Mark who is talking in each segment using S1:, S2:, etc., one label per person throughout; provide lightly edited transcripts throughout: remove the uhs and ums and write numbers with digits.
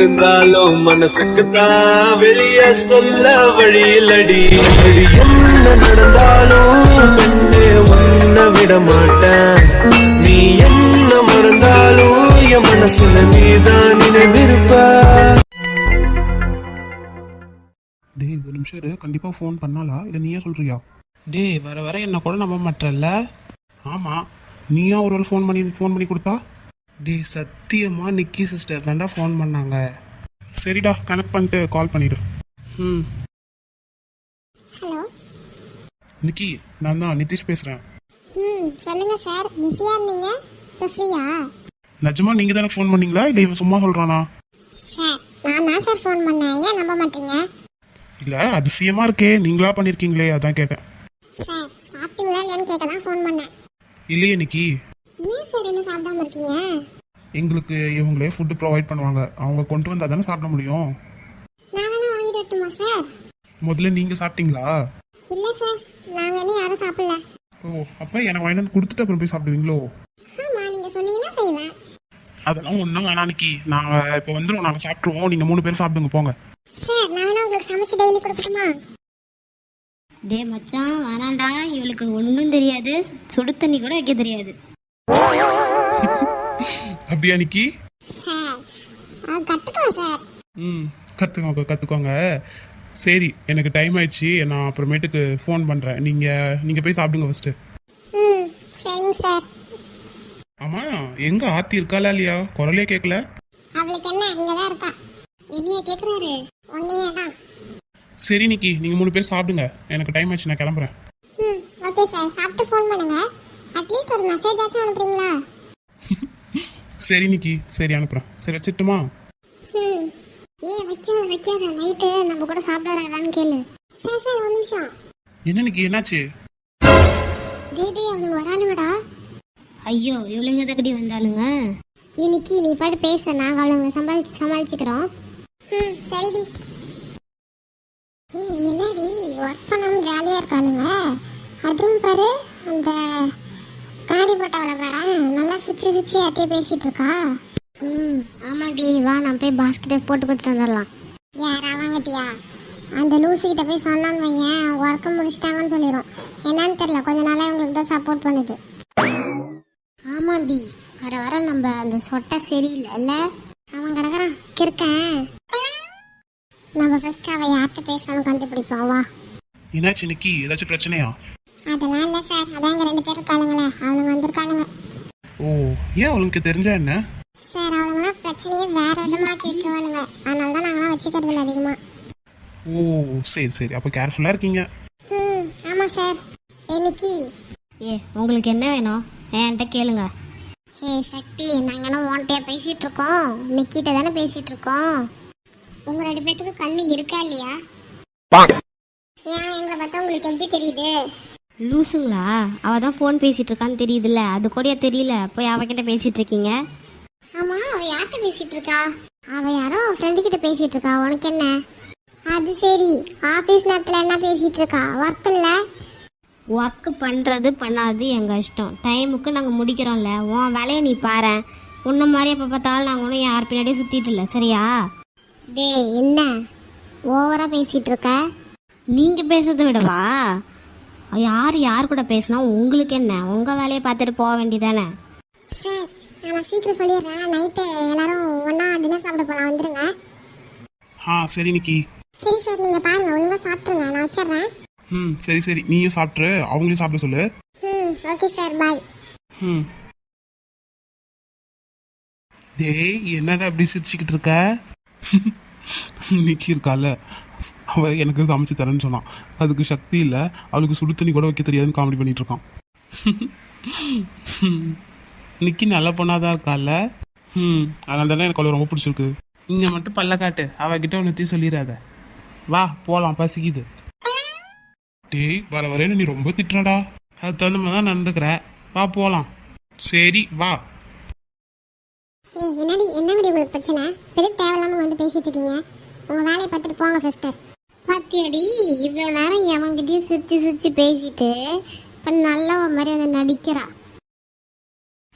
S1: இருந்தாலும் மனசுக்கு தான் வெளிய சொல்ல வழியிலடி. என்ன நடந்தாலும் பெண்ணே உன்னை விட மாட்டேன். நீ என்ன மறந்தாலும் என் மனசுல நீதான் நினைவிருப்ப.
S2: டேய் ஒரு நிமிஷம் இரு, கண்டிப்பா ஃபோன் பண்ணாலா இல்லை நீயே சொல்றியா? டேய் வர வர என்ன கூட நம்ப மாட்டேல்ல? ஆமா, நீயா ஒரு ஃபோன் பண்ணி கொடுத்தா? டேய் சத்தியமா நிக்கி சிஸ்டர் தான்டா ஃபோன் பண்ணாங்க. சரிடா, கனெக்ட் பண்ணிட்டு கால் பண்ணிடு.
S3: ஹலோ
S2: நிக்கி, நான் தான் நிதிஷ் பேசுறேன்.
S3: சொல்லுங்க சார், பிஸியா இருந்தீங்க, இப்போ ஃப்ரீயா?
S2: நிஜமா நீங்க தானே ஃபோன் பண்ணீங்களா இல்லை இவன் சும்மா சொல்றானா?
S3: சார் நான் தான் சார் ஃபோன் பண்ணேன், ஏன் நம்ப மாட்டீங்க?
S2: இல்ல அதிசயமா இருக்கே, நீங்களா பண்ணிருக்கீங்களே அதான் கேட்டேன்.
S3: சார் சாப்பிட்டீங்களா இல்லையான்னு கேட்க தான் ஃபோன் பண்ணேன்.
S2: இல்லையே நிக்கி.
S3: ஏன் சார் என்ன சாப்பிடாம இருக்கீங்க?
S2: எங்களுக்கு இவங்களே ஃபுட்டு ப்ரொவைட் பண்ணுவாங்க, அவங்க கொண்டு வந்தா தானே சாப்பிட முடியும்.
S3: நான் வேணா வாங்கிட்டு வரட்டுமா சார்?
S2: முதல்ல நீங்க சாப்பிட்டீங்களா?
S3: இல்ல சார், நாங்க இன்னும் யாரும் சாப்பிடல.
S2: ஓ, அப்ப எனக்கு வாங்கிட்டு வந்து கொடுத்துட்டு அப்புறம் போய் சாப்பிடுவீங்களோ?
S3: ஆமா, நீங்க சொன்னீங்கன்னா செய்வேன்.
S2: அதெல்லாம் ஒன்றும் வேணாம் நிக்கி, நாங்க இப்போ வந்துடும், நாங்கள் சாப்பிட்ருவோம், நீங்க 3 பேர் சாப்பிடுங்க போங்க.
S3: சார் நான் வேணா உங்களுக்கு சமைச்சு டெய்லி கொடுக்கட்டுமா?
S4: டே மச்சான் வேணாண்டா, இவளுக்கு ஒன்றும் தெரியாது, சுடு தண்ணி கூட வைக்க தெரியாது.
S2: அப்படியா நிக்கி?
S3: சார் கத்துக்கலாம் சார்.
S2: கற்றுக்கோங்க. சரி, எனக்கு டைம் ஆயிடுச்சு, நான் அப்புறமேட்டுக்கு ஃபோன் பண்ணுறேன். நீங்கள் போய் சாப்பிடுங்க ஃபஸ்ட்டு.
S3: சரிங்க சார்.
S2: ஆமாம், எங்கே ஆர்த்தி இருக்காளா இல்லையா? குரலே கேட்கல.
S3: அவளுக்கு என்ன, இங்கே தான் இருக்கா. என்னைய கேட்குறாரு, ஒன்னையே தான்.
S2: சரி நிக்கி, நீங்கள் 3 பேர் சாப்பிடுங்க, எனக்கு டைம் ஆயிடுச்சு, நான் கிளம்புறேன்.
S3: ஓகே சார், சாப்பிட்டு ஃபோன் பண்ணுங்க. அட்லீஸ்ட் ஒரு மெசேஜ் ஆச்சும் அனுப்புறீங்களா?
S2: சரி நிக்கி, சரி அனுப்புகிறேன். சரி வச்சுட்டுமா?
S3: வைக்காத நைட்டு நம்ம கூட சாப்பிடாரான்னு கேளு. சார் சார் ஒரு நிமிஷம்.
S2: என்ன நிக்கி, என்னாச்சு?
S3: டே அவளுங்க வராளுங்கடா.
S4: ஐயோ, இவளுங்க எதுக்கடி வந்தாளுங்க?
S3: இன்னைக்கு நீ பாட்டு பேச, நாங்கள் அவளுங்க சமாளிச்சுக்கிறோம். சரிடி. என்னடி ஒர்க் பண்ணாமல் ஜாலியாக இருக்காளுங்க. அதுவும் பாரு, அந்த காடி போட்டவளை பாரு, நல்லா சிரிச்சு அத்தையே பேசிட்டு இருக்கா. ஆமாடி, வா நான் போய் பாஸ்கெட்டை போட்டு கொடுத்துட்டு வந்துடலாம். யார் அவங்கட்டியா? அந்த லூசு கிட்ட போய் சொன்னான்னு வையன், ஒர்க்கை முடிச்சிட்டாங்கன்னு சொல்லிடும். என்னன்னு தெரியல, கொஞ்ச நாளாக இவங்களுக்கு தான் சப்போர்ட் பண்ணுது. ஆமாடி, வர வர நம்ம அந்த சொட்டை சரியில்லை. அவன் கிடக்குறான் கிறுக்கன். நம்ம ஃபர்ஸ்ட் அவ யார்கிட்ட பேசுறான்னு கண்டுபிடிப்போம், வா.
S2: என்னாச்சு நிக்கி, ஏதாச்சும் பிரச்சனையா?
S3: அதெல்லாம் இல்லை சார், அதான் இங்கே 2 பேர் இருக்காளுங்களே, அவளுங்க வந்திருக்காளுங்க.
S2: ஓ, ஏன் அவளுக்கு தெரிஞ்சா என்ன?
S3: சார் அவளுங்களாம் பிரச்சனையே வேற விதமாக கேட்டுருவாளுங்க, அதனால தான் நாங்களாம் வச்சுக்கிறது இல்லை அதிகமாக.
S2: ஓ சரி, அப்போ கேர்ஃபுல்லாக இருக்கீங்க.
S3: ஆமாம் சார். இன்னைக்கு
S4: உங்களுக்கு என்ன வேணும் என்கிட்ட கேளுங்க.
S3: சக்தி, நாங்கள் என்ன ஓன்ட்டையாக பேசிகிட்டு இருக்கோம், நிக்கிட்ட தானே பேசிகிட்டு இருக்கோம். உங்கள் 2 பேத்துக்கு கண்ணு இருக்கா இல்லையா? ஏன் எங்களை பார்த்தா உங்களுக்கு எப்படி தெரியுது?
S4: லூசுங்களா, அவ தான் ஃபோன் பேசிட்டு இருக்கான்னு தெரியுதுல்ல, அது கூட தெரியல, போய் அவகிட்ட பேசிட்டு இருக்கீங்க.
S3: ஆமா, அவ யார்கிட்ட பேசிட்டு இருக்கா? அவ யாரோ ஃப்ரெண்டு கிட்ட பேசிட்டு இருக்கா, உனக்கு என்ன? அது சரி, ஆபீஸ் நேரத்துல என்ன பேசிட்டு இருக்கா? ஒர்க் இல்ல?
S4: ஒர்க் பண்ணுறது பண்ணாது எங்கள் இஷ்டம், டைமுக்கு நாங்கள் முடிக்கிறோம்ல, உன் வேலையை நீ பாரு. உன்ன மாதிரி எப்போ பார்த்தாலும் நாங்கள் ஒன்றும் யார் பின்னாடியே சுற்றிட்டு இல்லை, சரியா?
S3: டே என்ன ஓவரா பேசிட்டு இருக்க?
S4: நீங்கள் பேசுறதை விடவா, யார் கூட பேசினா உங்களுக்கு என்ன? உங்கள் வேலையை பார்த்துட்டு போக வேண்டியதானே?
S3: சார் நான் சீக்கிரம் சொல்லிடுறேன், நைட்டு எல்லாரும் ஒன்றா டின்னர் சாப்பிட போகலாம், வந்துடுங்க.
S2: சரி நிக்கி.
S3: சரி சார், நீங்கள் பாருங்க, ஒழுங்காக சாப்பிட்ருங்க, நான் வச்சிடுறேன்.
S2: சரி, நீயும் சாப்பிட்ரு, அவங்களையும் சாப்பிட சொல்லு.
S3: ஓகே சார், பாய்.
S2: டேய் என்னடா அப்படி சிரிச்சுக்கிட்டு இருக்க? நிக்கி இருக்கால, அவ எனக்கு சமைச்சு தரேன்னு சொன்னான், அதுக்கு சக்தி இல்லை, அவளுக்கு சுடு தண்ணி கூட வைக்க தெரியாதுன்னு காமெடி பண்ணிட்டு இருக்கான். நிக்கி நல்ல பொண்ணாதான் இருக்கால. அதனால தானே எனக்கு அவளை ரொம்ப பிடிச்சிருக்கு. இங்க மட்டும் பல்ல காட்டு, அவகிட்ட ஒன்னுத்தையும் சொல்லிடாத. வா போலாம், பசிக்குது. டேய் வர வரேன்னு நீ ரொம்ப திட்டுறடா, அது தகுந்த மாதிரி தான் நடந்துக்கிற, வா போலாம். சரி வா.
S3: என்னடி உங்களுக்கு பிரச்சனை? எதுக்கு தேவையில்லாம வந்து பேசிட்டு இருக்கீங்க? உங்க வேலையை பார்த்துட்டு போங்க ஃபர்ஸ்ட். பாத்தியாடி, இவ்வளோ நேரம் எவன்கிட்டயும் சிரிச்சு பேசிட்டு இப்போ நல்லவ மாதிரி வந்து நடிக்கிறா.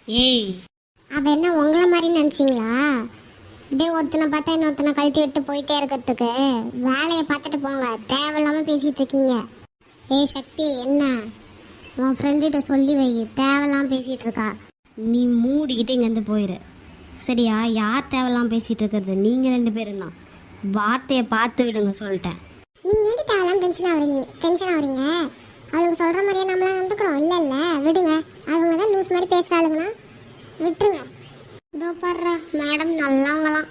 S4: ஏய்,
S3: அவ என்ன உங்களை மாதிரி நினச்சிங்களா? அப்படியே ஒருத்தனை பார்த்தா இன்னொருத்தனை கழட்டி விட்டு போயிட்டே இருக்கிறதுக்கு வேலையை பார்த்துட்டு போங்க. தேவையில்லாம பேசிட்டு இருக்கீங்க. ஏய் சக்தி, என்ன உன் ஃப்ரெண்டுகிட்ட சொல்லி வை, தேவையில்லாம பேசிட்டு இருக்கா.
S4: நீ மூடிக்கிட்டு இங்கேருந்து போயிரு சரியா? யார் தேவையில்லாம பேசிகிட்டு இருக்கிறது? நீங்கள் 2 பேரும் தான். வார்த்தையை பார்த்து விடுங்க சொல்லிட்டேன்.
S3: நீங்க எதுக்கு தேவையில்லாம டென்ஷன் ஆகுறீங்க? அவங்க சொல்ற மாதிரியே நம்மளாம் நடந்துக்கிறோம். இல்ல இல்ல விடுங்க. அவங்க தான் லூஸ் மாதிரி பேசுறாளுங்கன்னா விட்டுருங்க. இதோ பாடுறா மேடம் நல்லவங்களாம்.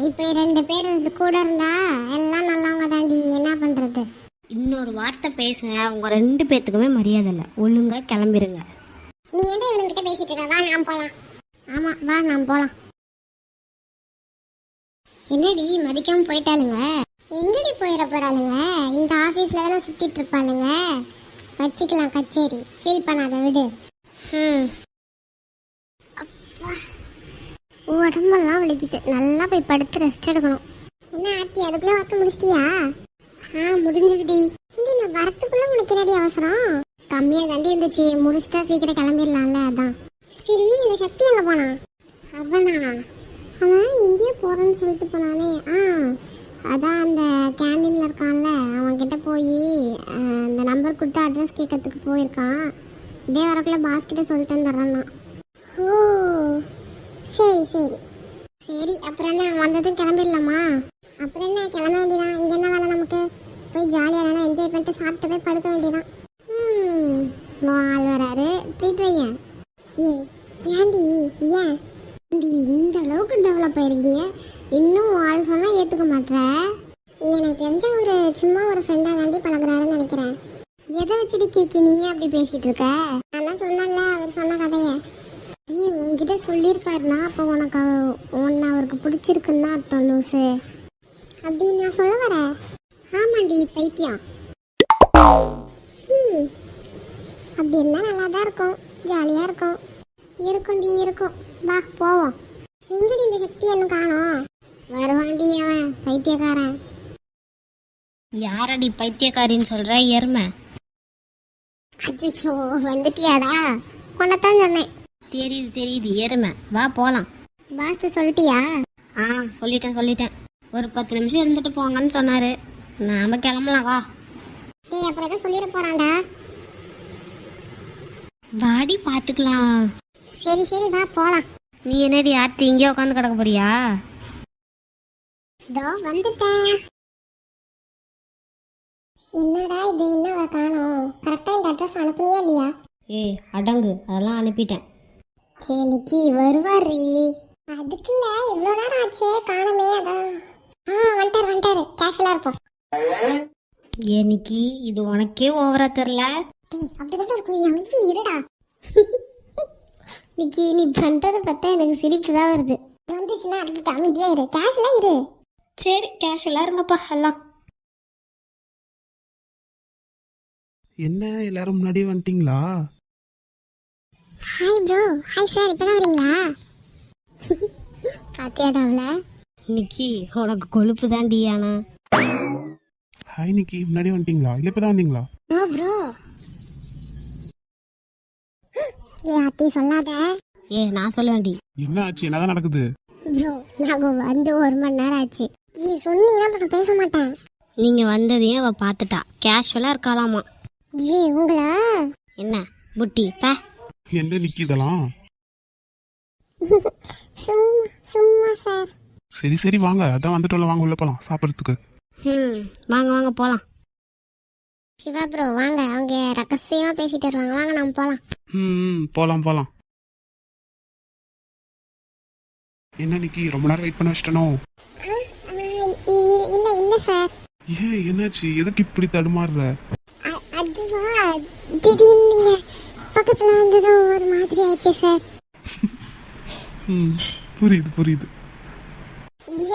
S3: இப்படி 2 பேர் இது கூட இருந்தா எல்லாம் நல்லவங்க தாண்டி. என்ன பண்றது?
S4: இன்னொரு வார்த்தை பேசுங்க, உங்கள் 2 பேர்த்துக்குமே மரியாதை இல்லை. ஒழுங்காக கிளம்பிடுங்க.
S3: நீ எதை இவங்கிட்ட பேசிட்டு இருக்க? வா நாம் போலாம். ஆமா வா நாம் போலாம். என்னடி மதிக்காம போயிட்டாளுங்க? எங்கடி போயிட போறாளுங்க? இந்த ஆபீஸ்ல தானே சுத்திட்டு இருப்பாளுங்க. வச்சுக்கலாம் கச்சேரி. ஃபீல் பண்ணாத விடு. அப்பா உடம்பெல்லாம் வலிக்குது. நல்லா போய் படுத்து ரெஸ்ட் எடுக்கணும். என்ன ஆத்தி, அதுக்குள்ள வாக்க முடிச்சிட்டியா? முடிஞ்சதுடி. இனி நான் வரத்துக்குள்ள உனக்கு என்னடி அவசரம்? கம்மியா தாண்டி இருந்துச்சு, முடிச்சுட்டா சீக்கிரம் கிளம்பிடலாம்ல, அதான். சரி இந்த சக்தி எங்க போனா? அவன் எங்கேயோ போறேன்னு சொல்லிட்டு போனானே. அதான் அந்த கேண்டீன்ல இருக்கான்ல, அவன் கிட்ட போய் அந்த நம்பர் கொடுத்து அட்ரஸ் கேட்கறதுக்கு போயிருக்கான். அப்படியே வரக்குள்ள பாஸ் கிட்ட சொல்லிட்டு வந்துடுறான். ஓ சரி சரி சரி. அப்புறம் என்ன, வந்ததும் கிளம்பிடலாமா? அப்புறம் என்ன, கிளம்ப வேண்டியதான். இங்க என்ன வேலை நமக்கு? போய் ஜாலியாக என்ஜாய் பண்ணிட்டு சாப்பிட்டு போய் படுக்க வேண்டியதான். ஆள் வராரு, ட்ரீட் வையன். ஏன்டி ஏன் இந்த அளவுக்கு டெவலப் ஆயிருக்கீங்க? இன்னும் ஆள் சொன்னா ஏத்துக்க மாட்டேற. எனக்கு தெரிஞ்ச சும்மா ஒரு ஃப்ரெண்டா தாண்டி பழகுறாருன்னு நினைக்கிறேன். எதை வச்சுட்டு கேக்கி நீ அப்படி பேசிட்டு இருக்க? நான் சொன்னல அவர் சொன்ன கதைய. உங்ககிட்ட சொல்லியிருக்காருனா அப்போ உனக்கு உன்னை அவருக்கு பிடிச்சிருக்குன்னு தான் அர்த்தம் லூசு. அப்படி நான் சொல்ல வரேன். ஆமாண்டி பைத்தியம். அப்படி இருந்தா நல்லா தான் இருக்கும், ஜாலியா இருக்கும். இருக்கும்டி இருக்கும். வா போவோம். எங்கடி இந்த சக்தி என்ன காணோம்? வருவாண்டி அவன் பைத்தியக்காரன்.
S4: யாரடி பைத்தியக்காரின்னு சொல்கிற? எருமை.
S3: அச்சோ வந்துட்டியாடா? உன்னத்தான் சொன்னேன்.
S4: தெரியுது தெரியுது, எருமை. வா போகலாம்.
S3: பாஸ்ட்டு சொல்லிட்டியா?
S4: சொல்லிட்டேன். ஒரு 10 நிமிஷம் இருந்துட்டு போங்கன்னு சொன்னார். நாம கிளம்பலாம் வா.
S3: டேய் அப்புறம் எதை சொல்லிட போறான்டா?
S4: வாடி பார்த்துக்கலாம்.
S3: சரி சரி வா போலாம்.
S4: நீ என்னடி ஆர்த்தி இங்கே உட்காந்து கிடக்க போறியா?
S3: இதோ வந்துட்டேன். என்னடா இது, என்ன காணோம்? கரெக்டா இந்த அட்ரஸ் அனுப்புனியா இல்லையா?
S4: ஏய் அடங்கு, அதெல்லாம் அனுப்பிட்டேன்.
S3: இன்னைக்கு வருவாரி. அதுக்குள்ள இவ்வளோ நேரம் ஆச்சு காணமே. அதான் வந்துட்டாரு. கேஷுவலா இருப்போம்.
S4: எனக்கு இது உனக்கே ஓவரா தெரில.
S3: டேய் அப்படிதான் இருக்கும். நீ அமைதி இருடா. நிக்கி நீ பண்றதை பார்த்தா எனக்கு சிரிப்பு தான் வருது. வந்துச்சுன்னா அடிக்கிட்டு அமைதியா இரு. கேஷுவலா இரு.
S4: சரி கேஷுவலாக இருங்கப்பா எல்லாம்.
S2: என்ன எல்லாரும் முன்னாடியே வந்துட்டீங்களா?
S3: Hi bro. ஹாய் சார், இப்பதான் வரீங்களா? பாத்தியாடாவில
S4: நிக்கி உனக்கு கொழுப்பு தான் டியானா.
S2: ஹாய் நிக்கி, முன்னாடியே வந்துட்டீங்களா இல்லை இப்போ தான் வந்தீங்களா?
S3: Bro bro. ஏ அத்தி சொல்லாத.
S4: நான் சொல்லுவேன்டி.
S2: என்ன ஆச்சு? என்னதான் நடக்குது?
S3: ப்ரோ நாங்க வந்து 1 மணி நேரம் ஆச்சு. சொன்னீங்கன்னா நான் பேச மாட்டேன்.
S4: நீங்கள் வந்ததையும் அவள் பார்த்துட்டா. கேஷுவலாக இருக்காளாமா.
S3: உங்களா?
S4: என்ன புட்டி பே.
S2: எந்த நிக்கி இதெல்லாம்?
S3: சும்மா சார்.
S2: சரி வாங்க, அதான் வந்துட்டோம்ல, வாங்க உள்ள போலாம் சாப்பிட்றதுக்கு.
S4: வாங்க போகலாம்.
S3: சிவா ப்ரோ வாங்க, அவங்க ரகசியமா பேசிட்டு இருக்காங்க. வாங்க நம்ம போலாம்.
S2: போலாம். என்ன நிக்கி, ரொம்ப நேரம் வெயிட் பண்ண வச்சிட்டனோ?
S3: இல்ல சார்.
S2: ஏன் என்னாச்சு? எதுக்கு இப்படி தடுமாறுற?
S3: அதுவா திடீர்னு நீங்க பக்கத்துல வந்ததும் ஒரு மாதிரி ஆயிடுச்சு சார்.
S2: புரியுது.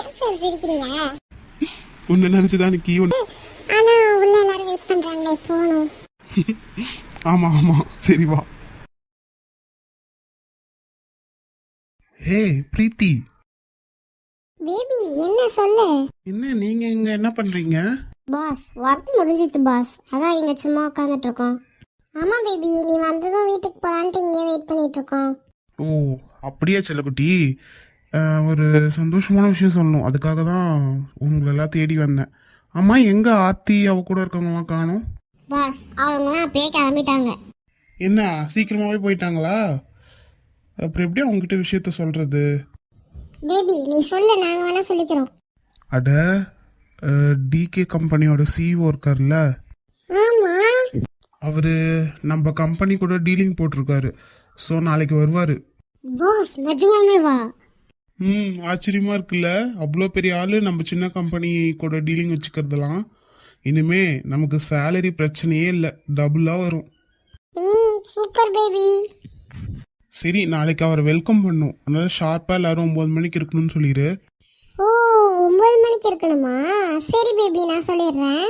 S3: ஏன் சார் சிரிக்கிறீங்க?
S2: உன்னை நினைச்சுதான் நிக்கி.
S3: ஆனா உள்ள எல்லாரும் வெயிட் பண்றாங்களே, போகணும்.
S2: ஆமா சரி வா. ஹே பிரீத்தி.
S3: பேபி என்ன சொல்லு?
S2: என்ன நீங்க இங்க என்ன பண்றீங்க?
S3: பாஸ் ஒர்க் முடிஞ்சிச்சு பாஸ், அதான் இங்க சும்மா உட்காந்துட்டு இருக்கோம். ஆமா பேபி, நீ வந்ததும் வீட்டுக்கு போலான்ட்டு இங்கே வெயிட் பண்ணிட்டு இருக்கோம்.
S2: ஓ அப்படியா செல்லக்குட்டி. ஒரு சந்தோஷமான விஷயம் சொல்லணும், அதுக்காக தான் உங்களெல்லாம் தேடி வந்தேன். அம்மா எங்க ஆர்த்தி அவ கூட இருக்கவங்களாம் காணோம்?
S3: பாஸ் அவங்களாம் அப்பயே கிளம்பிட்டாங்க.
S2: என்ன சீக்கிரமாவே போயிட்டாங்களா? அப்புறம் எப்படி அவங்ககிட்ட விஷயத்த சொல்றது?
S3: பேபி நீ சொல்லு, நாங்க வேணா சொல்லிக்கிறோம்.
S2: அட டிகே கம்பெனியோட சிஇஓ இருக்கார்ல,
S3: ஆமா.
S2: அவரு நம்ம கம்பெனி கூட டீலிங் போட்டிருக்காரு. ஸோ நாளைக்கு வருவாரு.
S3: பாஸ் நிஜமாவே வா?
S2: ஆச்சரியமா இருக்குல்ல, அவ்வளோ பெரிய ஆளு நம்ம சின்ன கம்பெனி கூட டீலிங் வச்சுக்கிறதுலாம். இனிமே நமக்கு சேலரி பிரச்சனையே இல்லை, டபுளா வரும்.
S3: Super baby.
S2: சரி நாளைக்கு அவரை வெல்கம் பண்ணும், அதனால ஷார்ப்பா எல்லாரும் 9 மணிக்கு இருக்கணும்னு சொல்லிடு.
S3: ஓ 9 மணிக்கு இருக்கணுமா? சரி பேபி நான் சொல்லிடுறேன்.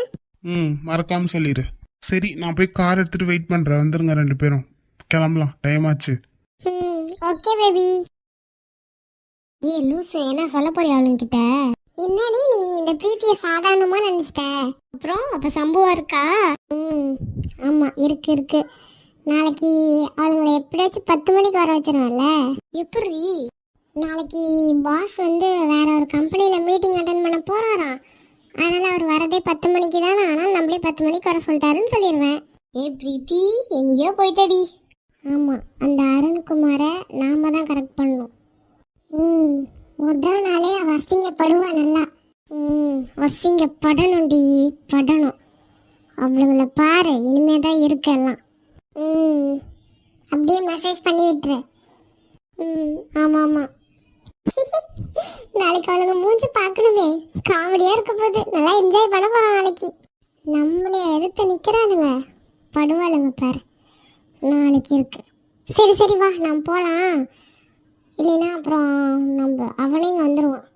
S2: மறக்காம சொல்லிடு. சரி நான் போய் கார் எடுத்துட்டு வெயிட் பண்றேன், வந்துருங்க 2 பேரும், கிளம்பலாம், டைம் ஆச்சு.
S3: Okay baby. ஏ லூசு, என்ன சொல்ல போறியா அவளுங்கிட்ட? என்னடி நீ இந்த பிரீத்திய சாதாரணமா நினைச்சிட்ட? அப்புறம் அப்ப சம்பவம் இருக்கா? ஆமா இருக்கு. நாளைக்கு அவளுங்களை எப்படியாச்சும் 10 மணிக்கு வர வச்சிருவேன்ல. எப்படி? நாளைக்கு பாஸ் வந்து வேற ஒரு கம்பெனில மீட்டிங் அட்டன் பண்ண போறாராம். அதனால அவர் வரதே 10 மணிக்கு தானே, ஆனால் நம்மளே 10 மணிக்கு வர சொல்லிட்டாருன்னு சொல்லிடுவேன். ஏ பிரீத்தி எங்கேயோ போயிட்டடி. ஆமா அந்த அருண்குமாரை நாம தான் கரெக்ட் பண்ணணும். முதல் நாளே அவ அசிங்கப்படுவா நல்லா. அசிங்கப்படணும்டி, படணும். அவளுங்களை பாரு, இனிமே தான் இருக்கு எல்லாம். அப்படியே மெசேஜ் பண்ணி விட்டுரு. ஆமா நாளைக்கு அவளுங்க மூஞ்சி பார்க்கணுமே, காமெடியா இருக்க போது. நல்லா என்ஜாய் பண்ண போறோம் நாளைக்கு. நம்மளே எதிர்த்து நிக்கிறாளுங்க, படுவாளுங்க பாரு. நாளைக்கு இருக்கு. சரி வா நம்ம போலாம், இல்லைன்னா அப்புறம் நம்ம அவனே இங்கே வந்துடுவான்.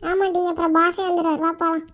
S3: ஆமாண்டி, அப்புறம் பாஸே வந்துடுவார். வா போகலாம்.